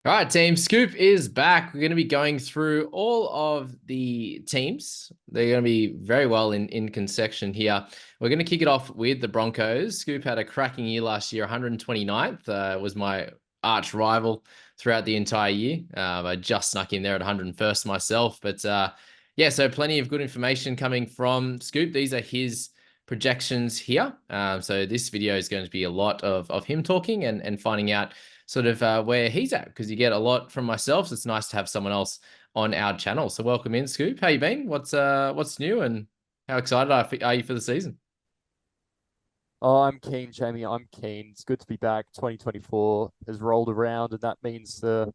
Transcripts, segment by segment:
All right, team. Scoop is back. We're going to be going through all of the teams. They're going to be very well in section here. We're going to kick it off with the Broncos. Scoop had a cracking year last year, 129th. Was my arch rival throughout the entire year. I just snuck in there at 101st myself. But yeah, so plenty of good information coming from Scoop. These are his projections here. So this video is going to be a lot of him talking and finding out sort of where he's at, because you get a lot from myself. So it's nice to have someone else on our channel. So welcome in, Scoop. How you been? What's new, and how excited are you for the season? Oh, I'm keen, Jamie. I'm keen. It's good to be back. 2024 has rolled around, and that means the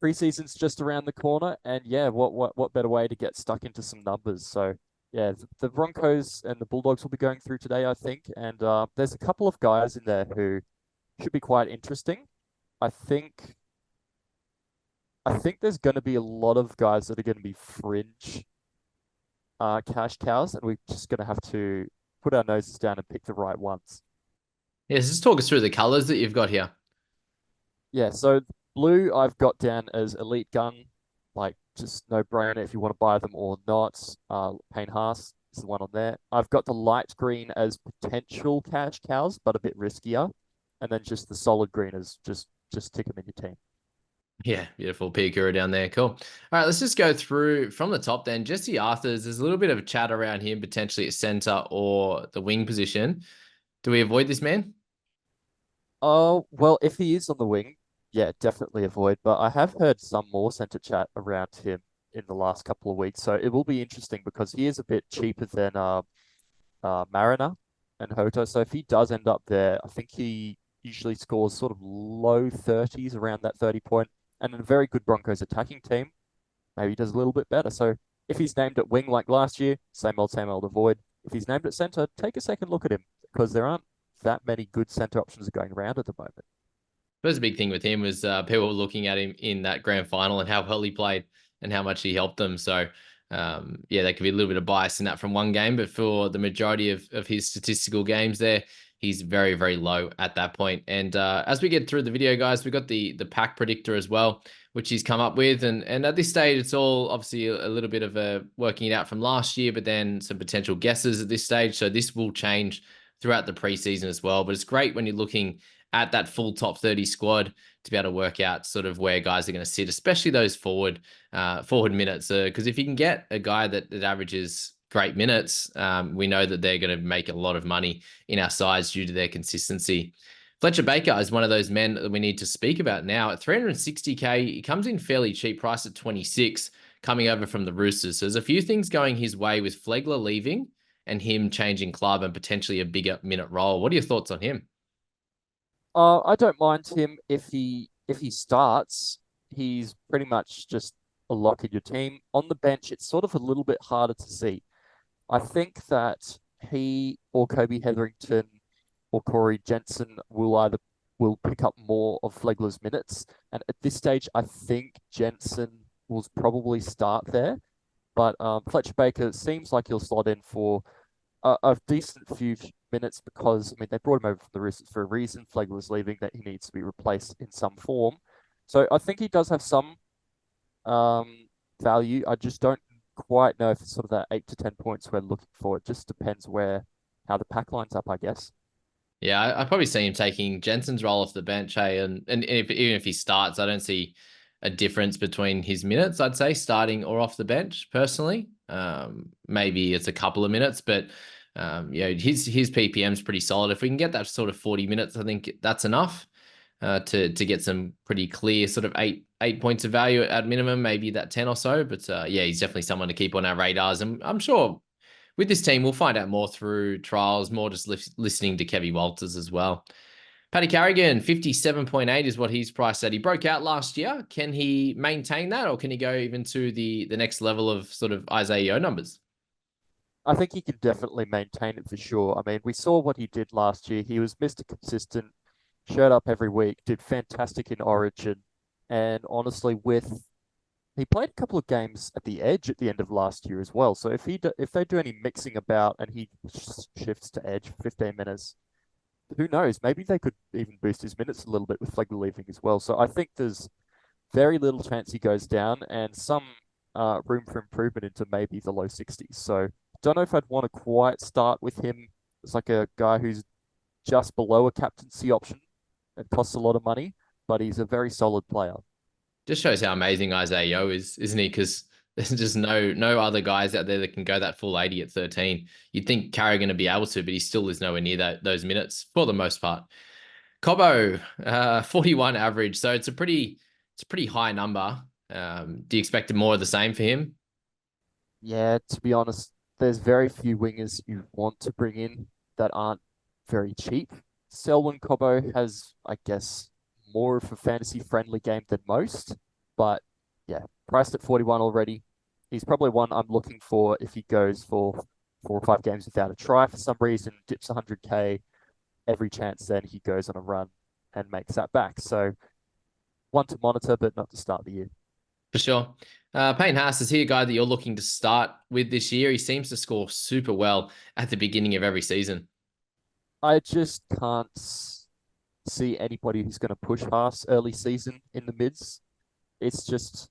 preseason's just around the corner. And yeah, what better way to get stuck into some numbers? So yeah, the Broncos and the Bulldogs will be going through today, I think. And there's a couple of guys in there who should be quite interesting. I think I think there's going to be a lot of guys that are going to be fringe cash cows, and we're just going to have to put our noses down and pick the right ones. Yes, just talk us through the colors that you've got here. Yeah, so blue I've got down as elite gun, like just no brainer if you want to buy them or not. Payne Haas is the one on there. I've got the light green as potential cash cows, but a bit riskier, and then just the solid green as just tick them in your team. Yeah, beautiful Piakura down there. Cool. All right, let's just go through from the top then. Jesse Arthurs, there's a little bit of a chat around him potentially at center or the wing position. Do we avoid this man? Oh, well, if he is on the wing, yeah, definitely avoid. But I have heard some more centre chat around him in the last couple of weeks, so it will be interesting because he is a bit cheaper than Mariner and Hoto. So if he does end up there, I think he usually scores sort of low 30s, around that 30 point. And in a very good Broncos attacking team, maybe he does a little bit better. So if he's named at wing like last year, same old avoid. If he's named at centre, take a second look at him because there aren't that many good centre options going around at the moment. That was a big thing with him was people were looking at him in that grand final and how well he played and how much he helped them. So yeah, there could be a little bit of bias in that from one game, but for the majority of his statistical games there, he's very, very low at that point. And as we get through the video, guys, we've got the pack predictor as well, which he's come up with. And at this stage, it's all obviously a little bit of a working it out from last year, but then some potential guesses at this stage. So this will change throughout the preseason as well. But it's great when you're looking at that full top 30 squad to be able to work out sort of where guys are going to sit, especially those forward minutes. Because if you can get a guy that averages great minutes, we know that they're going to make a lot of money in our sides due to their consistency. Fletcher Baker is one of those men that we need to speak about now. At 360K, he comes in fairly cheap, price at 26, coming over from the Roosters. So there's a few things going his way with Flegler leaving and him changing club and potentially a bigger minute role. What are your thoughts on him? I don't mind him if he starts. He's pretty much just a lock in your team. On the bench, it's sort of a little bit harder to see. I think that he or Kobe Hetherington or Corey Jensen will pick up more of Flegler's minutes. And at this stage, I think Jensen will probably start there. But Fletcher Baker seems like he'll slot in for a decent few minutes because I mean they brought him over from the Roosters for a reason. Flegler's leaving, that he needs to be replaced in some form. So I think he does have some value. I just don't quite know if it's sort of that 8 to 10 points we're looking for. It just depends where how the pack lines up, I guess. Yeah, I probably see him taking Jensen's role off the bench, hey, and even if he starts, I don't see a difference between his minutes. I'd say starting or off the bench personally. Maybe it's a couple of minutes, but yeah, his PPM's pretty solid. If we can get that sort of 40 minutes, I think that's enough to get some pretty clear sort of eight points of value at minimum, maybe that 10 or so. But yeah, he's definitely someone to keep on our radars, and I'm sure with this team, we'll find out more through trials, more just listening to Kevy Walters as well. Paddy Carrigan, 57.8 is what he's priced at. He broke out last year. Can he maintain that, or can he go even to the next level of sort of Isaiah numbers? I think he can definitely maintain it for sure. I mean, we saw what he did last year. He was Mr. Consistent, showed up every week, did fantastic in Origin, and honestly, with he played a couple of games at the edge at the end of last year as well. So if they do any mixing about and he shifts to edge for 15 minutes, who knows? Maybe they could even boost his minutes a little bit with Flegler leaving as well. So I think very little chance he goes down, and some room for improvement into maybe the low 60s. So don't know if I'd want to quite start with him as like a guy who's just below a captaincy option. It costs a lot of money, but he's a very solid player. Just shows how amazing Isaiah Yo is, isn't he? Because there's just no other guys out there that can go that full 80 at 13. You'd think Carrigan to be able to, but he still is nowhere near those minutes for the most part. Cobbo, 41 average, so it's a pretty high number. Do you expect more of the same for him? Yeah, to be honest, there's very few wingers you want to bring in that aren't very cheap. Selwyn Cobbo has, I guess, more of a fantasy friendly game than most, but yeah, priced at 41 already. He's probably one I'm looking for if he goes for 4 or 5 games without a try for some reason, dips 100K every chance, then he goes on a run and makes that back. So one to monitor, but not to start the year. For sure. Payne Haas, is he a guy that you're looking to start with this year? He seems to score super well at the beginning of every season. I just can't see anybody who's going to push past early season in the mids. It's just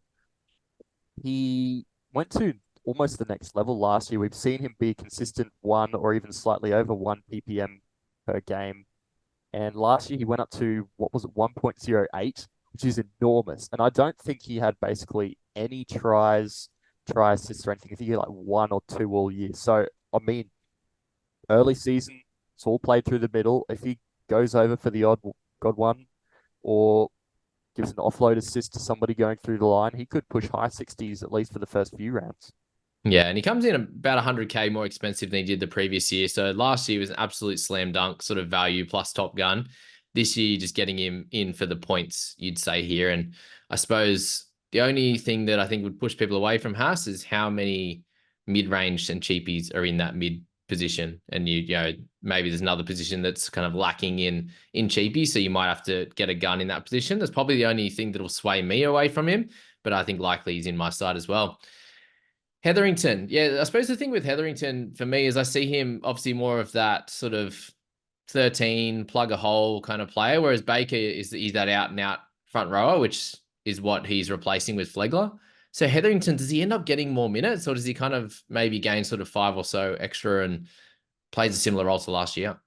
he went to almost the next level last year. We've seen him be consistent one or even slightly over 1 ppm per game. And last year he went up to what was it, 1.08, which is enormous. And I don't think he had basically any try assists or anything. I think he had like one or two all year. So I mean, early season, it's all played through the middle. If he goes over for the odd one or gives an offload assist to somebody going through the line, he could push high 60s at least for the first few rounds. Yeah, and he comes in about 100K more expensive than he did the previous year. So last year was an absolute slam dunk sort of value plus Top Gun. This year, you're just getting him in for the points, you'd say here. And I suppose the only thing that I think would push people away from Haas is how many mid-range and cheapies are in that mid position. And you know, maybe there's another position that's kind of lacking in cheapies. So you might have to get a gun in that position. That's probably the only thing that will sway me away from him. But I think likely he's in my side as well. Hetherington. Yeah, I suppose the thing with Hetherington for me is I see him obviously more of that sort of 13 plug a hole kind of player, whereas Baker is that out and out front rower, which is what he's replacing with Flegler. So Hetherington, does he end up getting more minutes, or does he kind of maybe gain sort of 5 or so extra and plays a similar role to last year?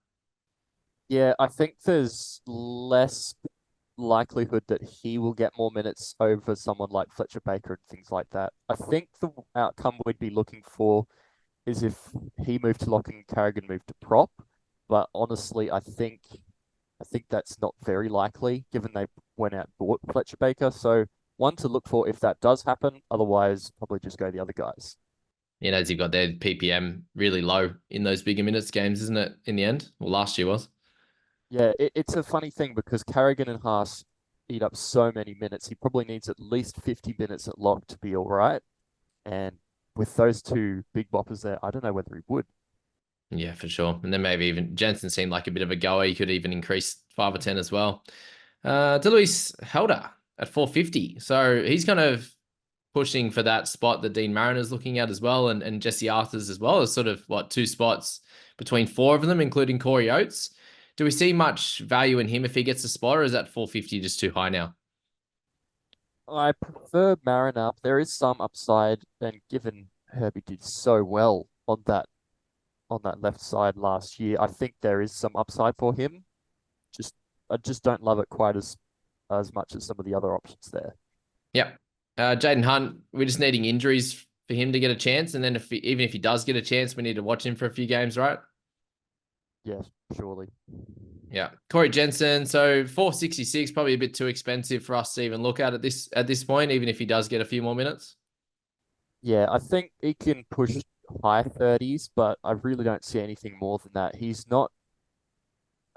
Yeah, I think there's less likelihood that he will get more minutes over someone like Fletcher Baker and things like that. I think the outcome we'd be looking for is if he moved to lock and Carrigan moved to prop. But honestly, I think that's not very likely given they went out and bought Fletcher Baker. So one to look for if that does happen. Otherwise, probably just go the other guys. You know, as you've got their PPM really low in those bigger minutes games, isn't it? In the end, well, last year was. Yeah, it's a funny thing because Carrigan and Haas eat up so many minutes. He probably needs at least 50 minutes at lock to be all right. And with those two big boppers there, I don't know whether he would. Yeah, for sure. And then maybe even Jensen seemed like a bit of a goer. He could even increase 5 or 10 as well. DeLuis Helder at 450. So he's kind of pushing for that spot that Dean Mariner's looking at as well, and Jesse Arthur's as well, as sort of what, two spots between four of them, including Corey Oates. Do we see much value in him if he gets a spot, or is that 450 just too high now? I prefer Mariner. There is some upside, and given Herbie did so well on that left side last year, I think there is some upside for him. Just I just don't love it quite as much as some of the other options there. Yep. Jaden Hunt, we're just needing injuries for him to get a chance. And then even if he does get a chance, we need to watch him for a few games, right? Yeah, surely. Yeah. Corey Jensen. So 466, probably a bit too expensive for us to even look at this point, even if he does get a few more minutes. Yeah, I think he can push high 30s, but I really don't see anything more than that. He's not,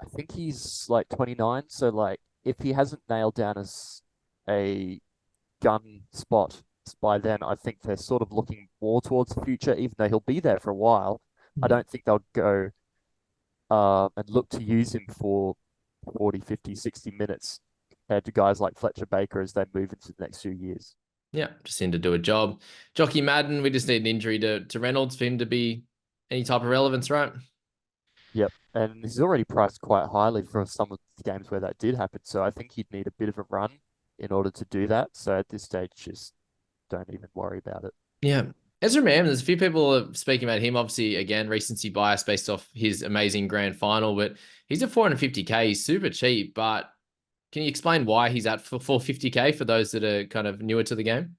I think he's like 29, so like if he hasn't nailed down as a gun spot by then, I think they're sort of looking more towards the future, even though he'll be there for a while. I don't think they'll go and look to use him for 40, 50, 60 minutes compared to guys like Fletcher Baker as they move into the next few years. Yeah, just need to do a job. Jockey Madden, we just need an injury to Reynolds for him to be any type of relevance, right? Yep. And he's already priced quite highly for some of the games where that did happen. So I think he'd need a bit of a run. in order to do that. So at this stage, just don't even worry about it. Yeah. Ezra Mam, there's a few people speaking about him. Obviously, again, recency bias based off his amazing grand final, but he's at 450K. He's super cheap, but can you explain why he's at for 450K for those that are kind of newer to the game?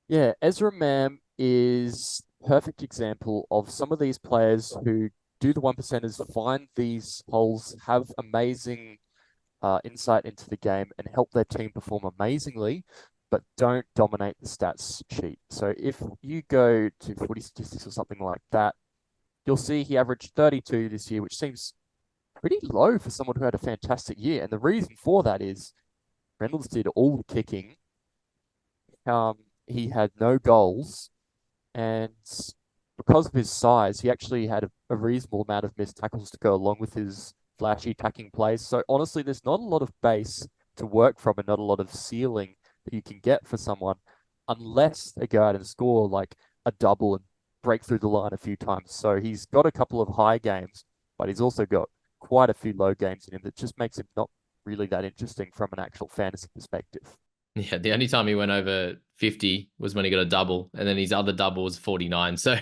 Yeah, Ezra Mam is a perfect example of some of these players who do the one percenters, find these holes, have amazing insight into the game, and help their team perform amazingly, but don't dominate the stats sheet. So if you go to footy statistics or something like that, you'll see he averaged 32 this year, which seems pretty low for someone who had a fantastic year. And the reason for that is Reynolds did all the kicking. He had no goals, and because of his size, he actually had a reasonable amount of missed tackles to go along with his flashy attacking plays. So honestly, there's not a lot of base to work from and not a lot of ceiling that you can get for someone unless they go out and score like a double and break through the line a few times. So he's got a couple of high games, but he's also got quite a few low games in him that just makes him not really that interesting from an actual fantasy perspective. Yeah, the only time he went over 50 was when he got a double, and then his other double was 49. So,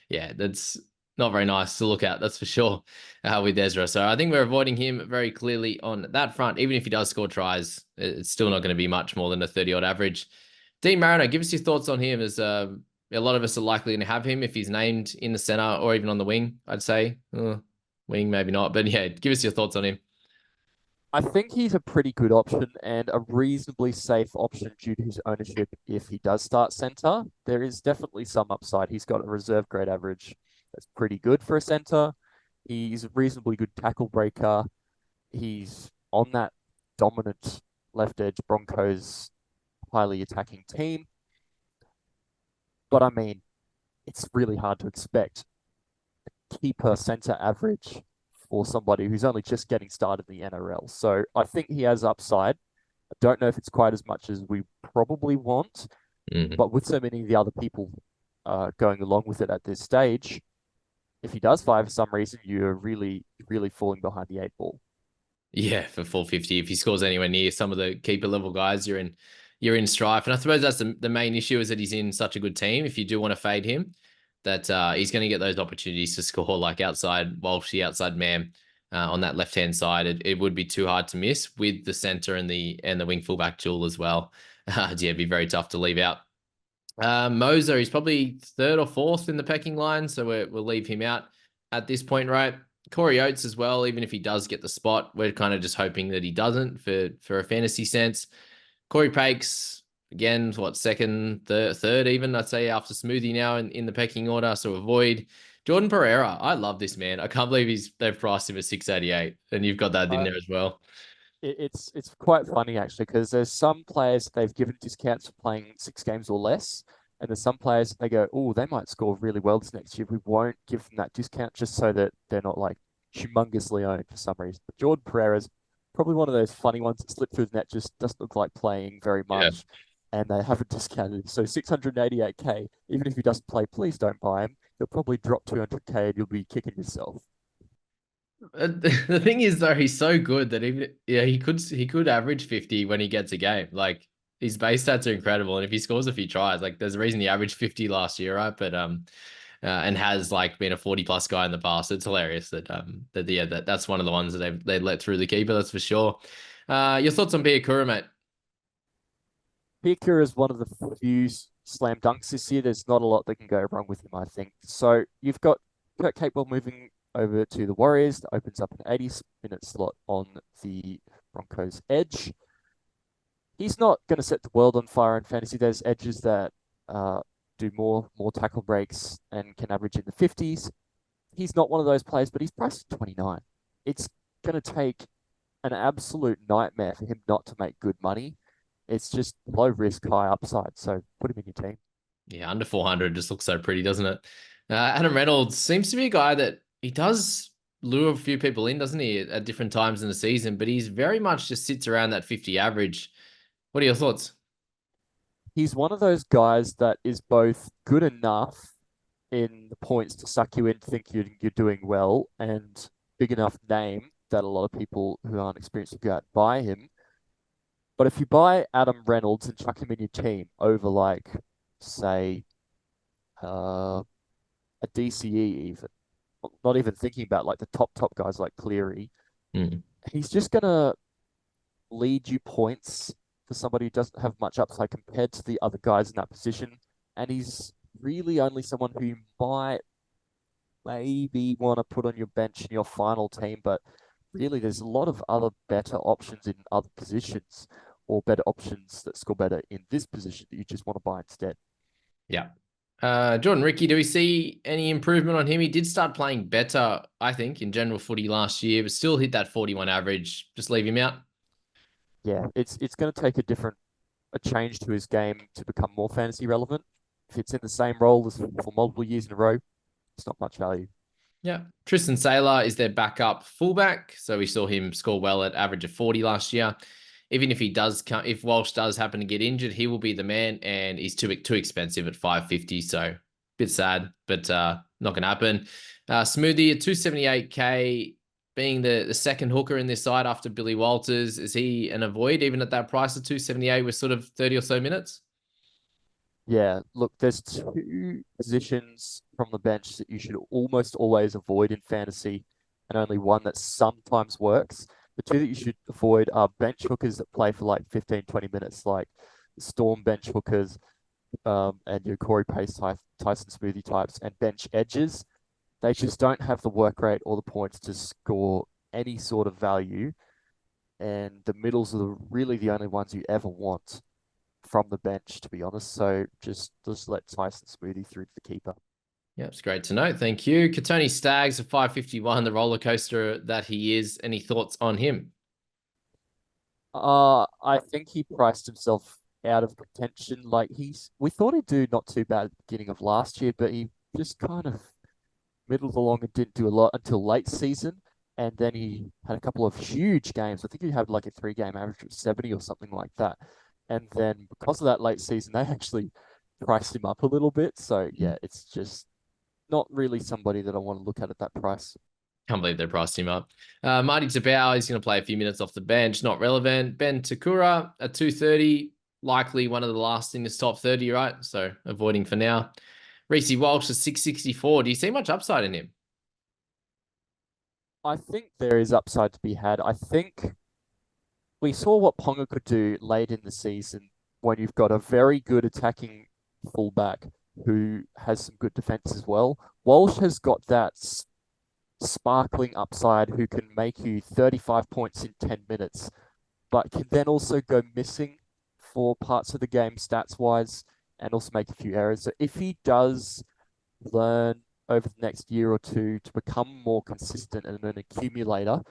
yeah, that's not very nice to look at, that's for sure, with Ezra. So I think we're avoiding him very clearly on that front. Even if he does score tries, it's still not going to be much more than a 30-odd average. Dean Mariner, give us your thoughts on him, as a lot of us are likely to have him if he's named in the center or even on the wing, I'd say. Wing, maybe not. But yeah, give us your thoughts on him. I think he's a pretty good option and a reasonably safe option due to his ownership if he does start center. There is definitely some upside. He's got a reserve grade average that's pretty good for a center. He's a reasonably good tackle breaker. He's on that dominant left edge Broncos highly attacking team. But I mean, it's really hard to expect a keeper center average for somebody who's only just getting started in the NRL. So I think he has upside. I don't know if it's quite as much as we probably want, Mhm. but with so many of the other people going along with it at this stage, if he does fire for some reason, you're really, really falling behind the eight ball. Yeah, for 450. If he scores anywhere near some of the keeper level guys, you're in strife. And I suppose that's the main issue, is that he's in such a good team. If you do want to fade him, that he's going to get those opportunities to score, like outside Walshy, outside Man, on that left hand side. It would be too hard to miss with the center and the wing fullback duel as well. Yeah, it'd be very tough to leave out. Moser, he's probably third or fourth in the pecking line, so we'll leave him out at this point, right? Corey Oates as well, even if he does get the spot, we're kind of just hoping that he doesn't for a fantasy sense. Corey Pakes, again, what, second, third even, I'd say, after Smoothie now in the pecking order, so avoid. Jordan Pereira, I love this man. I can't believe they've priced him at 688, and you've got that in Uh, there as well. it's quite funny actually because there's some players they've given discounts for playing 6 games or less, and there's some players they go, oh, they might score really well this next year. We won't give them that discount just so that they're not like humongously owned for some reason. But Jordan Pereira's probably one of those funny ones that slip through the net, just doesn't look like playing very Yeah. much, and they haven't discounted him. So 688K, even if he doesn't play, please don't buy him. He'll probably drop 200K and you'll be kicking yourself. The thing is, though, he's so good that even, yeah, he could average 50 when he gets a game. Like, his base stats are incredible, and if he scores a few tries, like, there's a reason he averaged 50 last year, right? But and has like been a 40 plus guy in the past. It's hilarious that yeah, that's one of the ones that they let through the keeper. That's for sure. Your thoughts on Piakura, mate? Piakura is one of the few slam dunks this year. There's not a lot that can go wrong with him, I think. So you've got Kurt Capewell moving over to the Warriors. That opens up an 80-minute slot on the Broncos edge. He's not going to set the world on fire in fantasy. There's edges that do more tackle breaks and can average in the 50s. He's not one of those players, but he's priced at 29. It's going to take an absolute nightmare for him not to make good money. It's just low risk, high upside. So put him in your team. Yeah, under 400 just looks so pretty, doesn't it? Adam Reynolds seems to be a guy that he does lure a few people in, doesn't he, at different times in the season, but he's very much just sits around that 50 average. What are your thoughts? He's one of those guys that is both good enough in the points to suck you in, to think you're doing well, and big enough name that a lot of people who aren't experienced will go out and buy him. But if you buy Adam Reynolds and chuck him in your team over like, say, a DCE even, not even thinking about like the top guys like Cleary, Mm. he's just gonna lead you points for somebody who doesn't have much upside compared to the other guys in that position. And he's really only someone who you might maybe want to put on your bench in your final team, but really there's a lot of other better options in other positions or better options that score better in this position that you just want to buy instead. Yeah. Jordan Ricky, do we see any improvement on him? He did start playing better, I think, in general footy last year, but still hit that 41 average. Just leave him out. Yeah, it's going to take a change to his game to become more fantasy relevant. If it's in the same role as for multiple years in a row, it's not much value. Yeah. Tristan Saylor is their backup fullback. So we saw him score well at average of 40 last year. Even if he does come, if Walsh does happen to get injured, he will be the man, and he's too expensive at 550. So bit sad, but not gonna happen. Smoothie at 278K, being the second hooker in this side after Billy Walters. Is he an avoid even at that price of 278 with sort of 30 or so minutes? Yeah, look, there's two positions from the bench that you should almost always avoid in fantasy, and only one that sometimes works. The two that you should avoid are bench hookers that play for like 15, 20 minutes, like Storm bench hookers, and your Corey Pace type, Tyson Smoothie types, and bench edges. They just don't have the work rate or the points to score any sort of value, and the middles are really the only ones you ever want from the bench, to be honest. So just let Tyson Smoothie through to the keeper. Yeah, it's great to know. Thank you. Katoni Staggs at 551, the roller coaster that he is. Any thoughts on him? I think he priced himself out of contention. Like we thought he'd do not too bad at the beginning of last year, but he just kind of middled along and didn't do a lot until late season. And then he had a couple of huge games. I think he had like a 3 game average of 70 or something like that. And then because of that late season, they actually priced him up a little bit. So yeah, it's just not really somebody that I want to look at that price. Can't believe they priced him up. Marty Tabau, he's going to play a few minutes off the bench. Not relevant. Ben Takura at 230, likely one of the last in this top 30, right? So avoiding for now. Reece Walsh at 664. Do you see much upside in him? I think there is upside to be had. I think we saw what Ponga could do late in the season when you've got a very good attacking fullback who has some good defense as well. Walsh has got that sparkling upside who can make you 35 points in 10 minutes, but can then also go missing for parts of the game stats wise and also make a few errors. So if he does learn over the next year or two to become more consistent and an accumulator,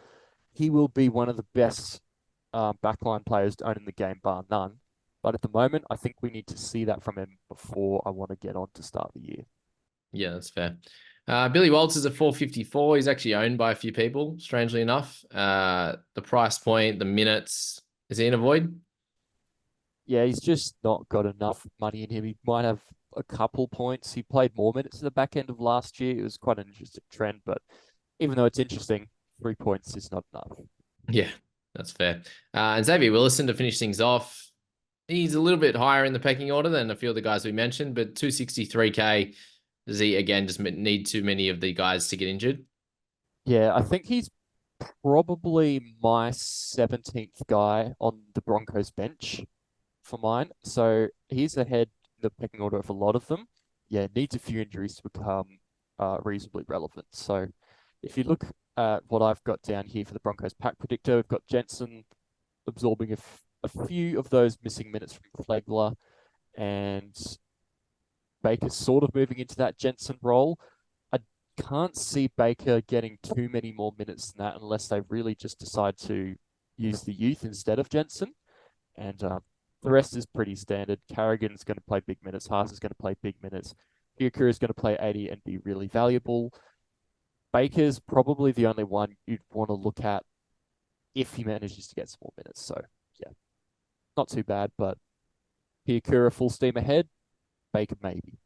he will be one of the best backline players to own in the game, bar none. But at the moment, I think we need to see that from him before I want to get on to start the year. Yeah, that's fair. Billy Walters at 454. He's actually owned by a few people, strangely enough. The price point, the minutes, is he an avoid? Yeah, he's just not got enough money in him. He might have a couple points. He played more minutes at the back end of last year. It was quite an interesting trend, but even though it's interesting, 3 points is not enough. Yeah, that's fair. And Xavier Willison to finish things off. He's a little bit higher in the pecking order than a few of the guys we mentioned, but 263K. Does he, again, just need too many of the guys to get injured? Yeah, I think he's probably my 17th guy on the Broncos bench for mine. So he's ahead in the pecking order of a lot of them. Yeah, needs a few injuries to become reasonably relevant. So if you look at what I've got down here for the Broncos pack predictor, we've got Jensen absorbing a few of those missing minutes from Flegler, and Baker sort of moving into that Jensen role. I can't see Baker getting too many more minutes than that unless they really just decide to use the youth instead of Jensen. And the rest is pretty standard. Carrigan's going to play big minutes. Haas is going to play big minutes. Piakura is going to play 80 and be really valuable. Baker's probably the only one you'd want to look at if he manages to get some more minutes. So, yeah, not too bad, but Piakura full steam ahead. Baker maybe.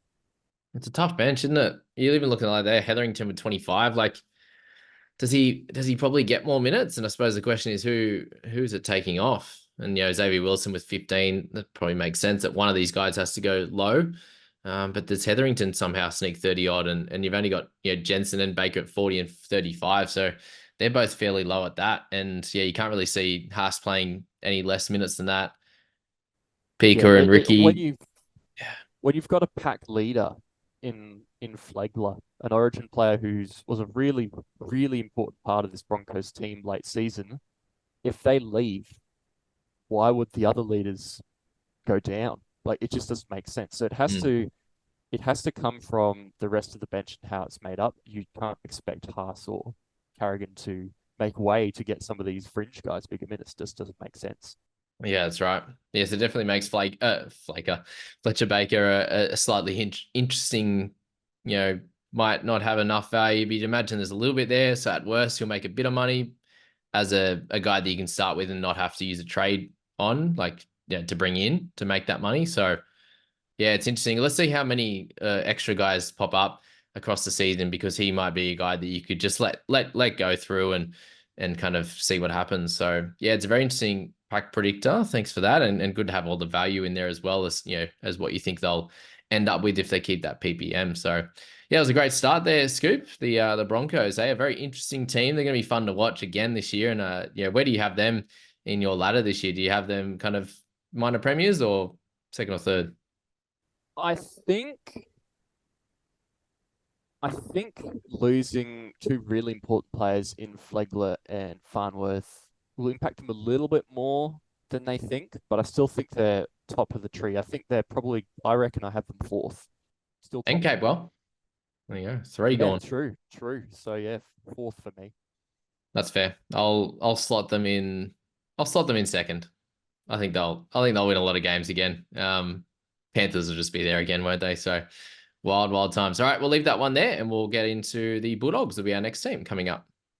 It's a tough bench, isn't it? You're even looking like there, Hetherington with 25. Like, does he probably get more minutes? And I suppose the question is who's it taking off? And Xavier Wilson with 15, that probably makes sense that one of these guys has to go low. But does Hetherington somehow sneak 30 odd, and you've only got Jensen and Baker at 40 and 35, so they're both fairly low at that. And you can't really see Haas playing any less minutes than that. Yeah, Pika and Ricky. when you've got a pack leader in Flagler, an Origin player was a really really important part of this Broncos team late season, if they leave, why would the other leaders go down? Like it just doesn't make sense. So it has to come from the rest of the bench and how it's made up. You can't expect Haas or Carrigan to make way to get some of these fringe guys bigger minutes. Just doesn't make sense. Yeah, that's right. Yes, it definitely makes Fletcher Baker a slightly interesting, might not have enough value, but you'd imagine there's a little bit there. So at worst, he'll make a bit of money as a guy that you can start with and not have to use a trade on, to bring in to make that money. So yeah, it's interesting. Let's see how many extra guys pop up across the season, because he might be a guy that you could just let go through and kind of see what happens. So yeah, it's a very interesting pack predictor. Thanks for that, and good to have all the value in there as well as as what you think they'll end up with if they keep that PPM. So yeah, it was a great start there, Scoop. The Broncos, a very interesting team. They're going to be fun to watch again this year. And where do you have them in your ladder this year? Do you have them kind of minor premiers or second or third? I think I think losing two really important players in Flegler and Farnworth will impact them a little bit more than they think, but I still think they're top of the tree. I reckon I have them fourth. Still top. And Capewell. There you go. Three Yeah, gone. true. So yeah, fourth for me. That's fair. I'll slot them in. I'll slot them in second. I think they'll win a lot of games again. Panthers will just be there again, won't they? So wild times. All right, we'll leave that one there and we'll get into the Bulldogs. Will be our next team coming up.